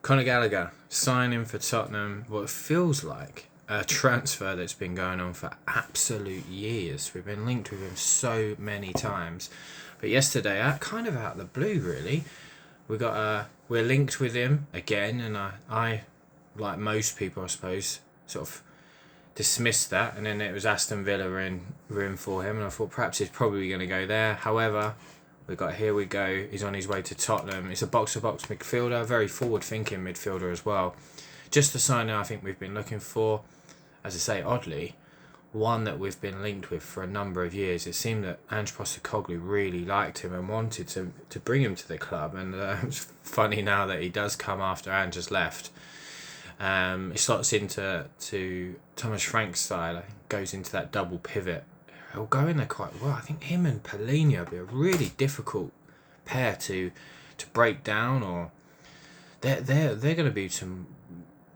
Conor Gallagher signing for Tottenham. What feels like a transfer that's been going on for absolute years. We've been linked with him so many times, but yesterday, kind of out of the blue, really, we're linked with him again, and I like most people, I suppose, sort of dismissed that, and then it was Aston Villa were in for him, and I thought perhaps he's probably going to go there. However, here we go. He's on his way to Tottenham. It's a box-to-box midfielder, very forward-thinking midfielder as well. Just the signing I think we've been looking for. As I say, oddly, one that we've been linked with for a number of years. It seemed that Ange Postecoglou really liked him and wanted to bring him to the club. And it's funny now that he does come after Ange has left. He slots into Thomas Frank's style. I think goes into that double pivot. He'll go in there quite well. I think him and Paulinho will be a really difficult pair to break down, or they're going to be some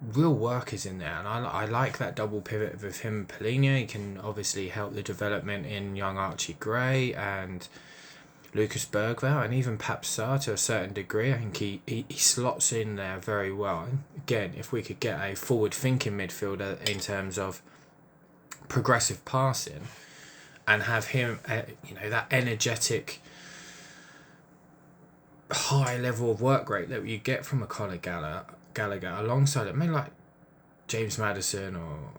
real workers in there, and I like that double pivot with him and Paulinho. He can obviously help the development in young Archie Gray and Lucas Bergvall, and even Pape Sarr to a certain degree. I think he slots in there very well. And again, if we could get a forward-thinking midfielder in terms of progressive passing, and have him, that energetic, high level of work rate that you get from a Conor Gallagher alongside it, maybe like James Maddison or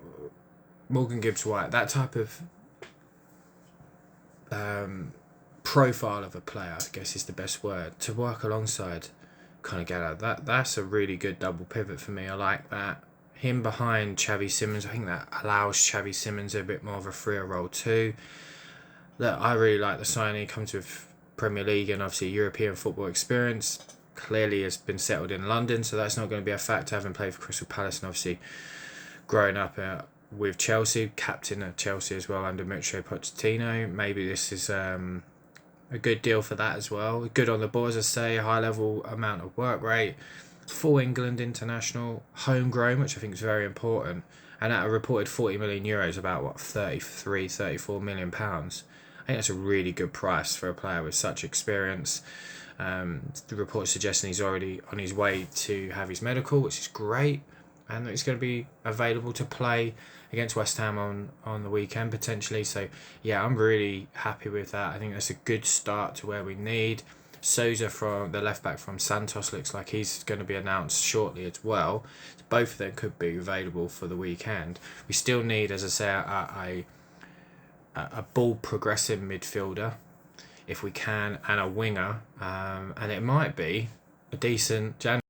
Morgan Gibbs-White, that type of profile of a player, I guess is the best word, to work alongside Conor Gallagher. That's a really good double pivot for me. I like that. Him behind Xavi Simons, I think that allows Xavi Simons a bit more of a freer role too. Look, I really like the signing. He comes with Premier League and obviously European football experience. Clearly has been settled in London, so that's not going to be a factor, having played for Crystal Palace and obviously growing up with Chelsea, captain at Chelsea as well under Mauricio Pochettino. Maybe this is a good deal for that as well. Good on the ball, as I say, high level amount of work rate. Full England international, homegrown, which I think is very important, and at a reported 40 million euros, about 34 million pounds. I think that's a really good price for a player with such experience. The report suggesting he's already on his way to have his medical, which is great, and that he's going to be available to play against West Ham on the weekend potentially. So yeah, I'm really happy with that. I think that's a good start to where we need. Souza, from the left back from Santos, looks like he's going to be announced shortly as well. So both of them could be available for the weekend. We still need, as I say, a ball progressive midfielder, if we can, and a winger, and it might be a decent January.